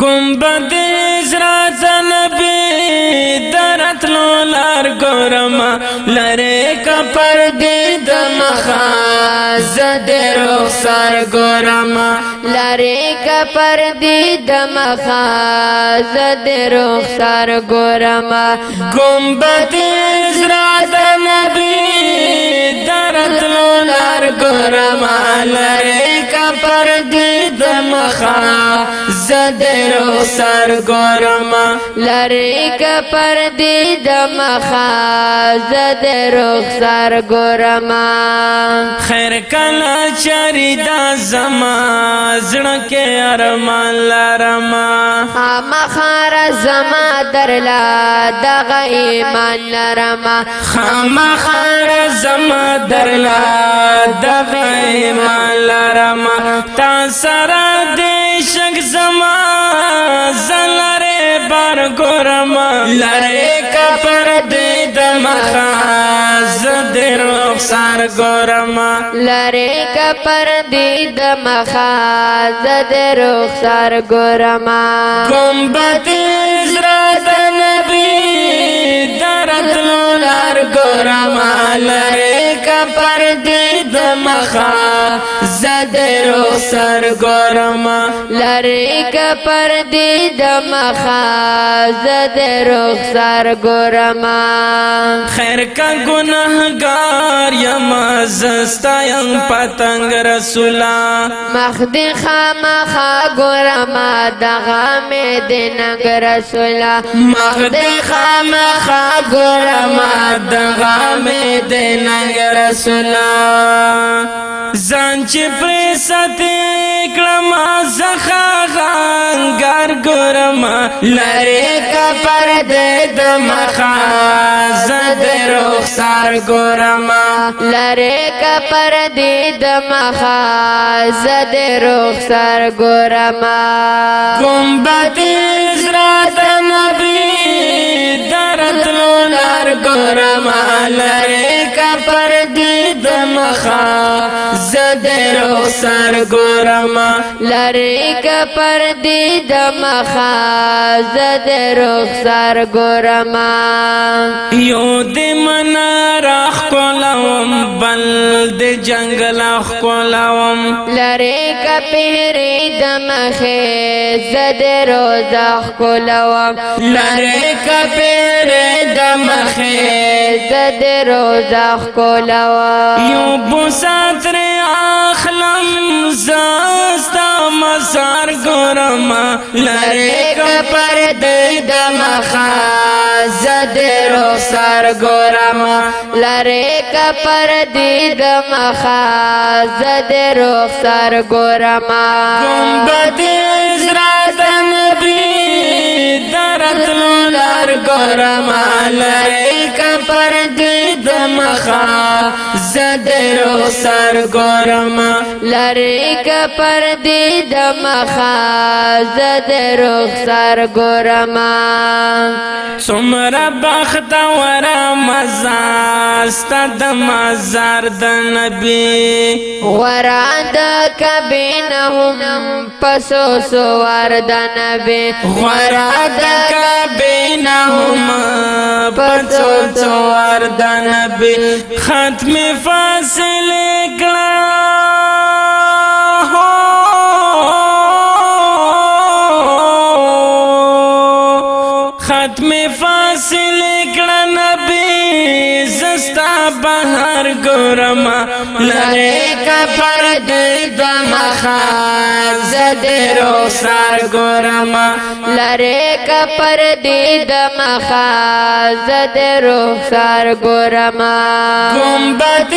گنبد زرات نبی درت لولار گورما لره کپر دید مخاز در رخسار گورما لره کپر دید مخاز در رخسار گورما گنبد زرات نبی درت لولار گورما لره کپر دید مخاز در رخسار گورما لره کپر دید مخاز در رخسار گورما خیر کلا چری دا زما زړه ارمان لرما خامخار زما درلا دغه ایمان لرما خامخار زما درلا دغه ایمان لرما تا سره دې شک زما زلره بار ګورما لره کپر دې د مخاز دې رخسار ګورما لره کپر دید مخاز در رخسار گورما گنبد زرات نبی درت لولار گورما لره کپر دید مخاز در رخسار گورما لره کپر دید مخاز در رخسار گورما خیر کا گناہگار یم زستا یم پتنگ رسولا مخدی خامخا گورما دغا می دینگ رسولا مخدی خامخا گورما دغا می دینگ رسولا زان چی پریستی کلما زخاغانگار گورما لره کپر دید مخاز در رخسار گورما لره کپر دید مخاز در رخسار گورما گنبد زرات نبی درت لولار گورما لره کپر دید مخاز در رخسار گورما لره کپر دید مخاز در رخسار گورما یو دی من راخ کولوم بل دی جنگل اخ کولوم لره کپیری دمخه زد روزخ کولوم لره کپیر دمخی زد روزخ کولوم یو بوساتر اخلم زستا مسار گورما لره کپر دی دمخاز در رخسار گورما لره کپر دید مخاز در رخسار گورما گنبد زرات نبی درت لولار گورما لره کپر دید مخاز در رخسار گورما لره کپر دید مخاز در رخسار گورما څومره بختور مزاست د مزار د نبی وراد کبینهم پسو سوار د نبی غراد کبینهم پسو سوار د نبی ختم فاصله کړه ختم فاصله کړه نبی زستا بهر ګورما لره کپر دید مخاز در رخسار ګورما لره کپر دید مخاز در رخسار گورما گنبد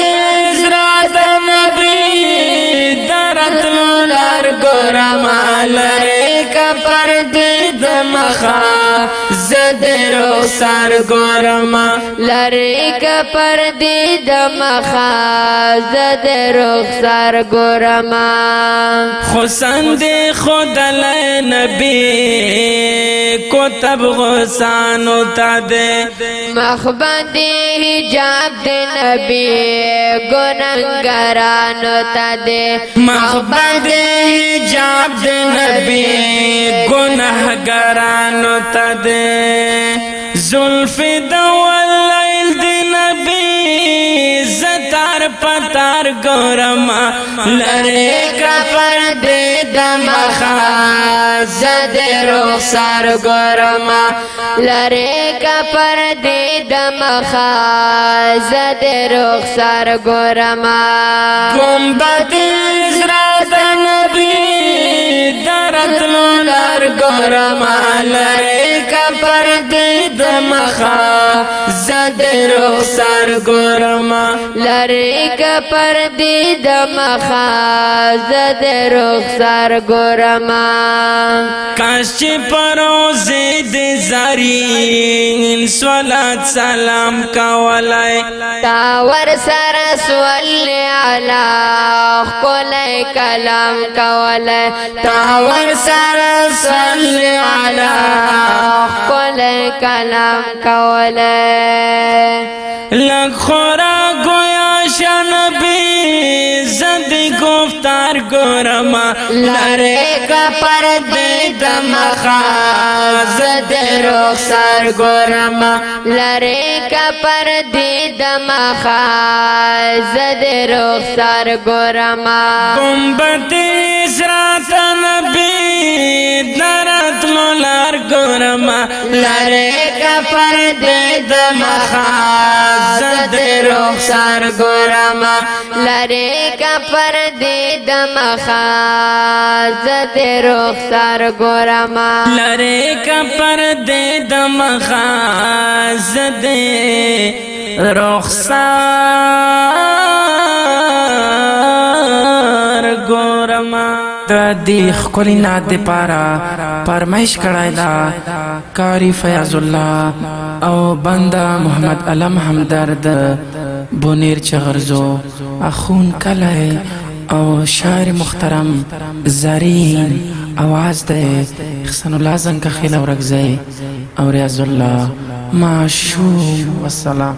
زرات نبی درت لولار گورما لره کپر دید مخاز در رخسار گورما لره کپر دید مخاز در رخسار گورما خسند خود نبی کتب غسانو تا دے مخبندی حجاب دی نبی گناہگارانو تا دے مخبندی حجاب دی نبی گناہ گرانو تده زلف دول لیل دی نبی زتار پتار گورما لرے کفر دی دمخاز دی رخسار گورما لرے کپر دی دمخاز دی رخسار گورما گنبد ازراد نبی درد لولار گورما لرے کپر دی دمخاز دی رخسار گورما لرے کپر دی دمخاز دی رخسار گورما کاش پروزی دی زارین صلات سلام کولای تاور سر سولی علا قولی کلام کولی تاور سر صلی علی قولی کلام کولی لگ خورا گویا شنبی زدی گفتار گورما لرے کا پردے دمخاز دے رخسار گورما لرے کپر دی دمخاز دی رخسار گورما گنبد ازرات نبی درت لولار گورما لرے کا پردے دمخاز دے رخسار گورما لرے کپر دی دمخاز دی رخسار گورما لرے کا پردے دمخاز دے رخسار گورما د دې ښکلي نعت دپاره فرمایش کړی دا قاري فیاض الله او بنده محمد علم همدرد بونیر چغرزو اخون کلی او شاعر محترم زرین آواز ده احسان الله زنکخیل او رگزی او ریاض الله معشوم والسلام.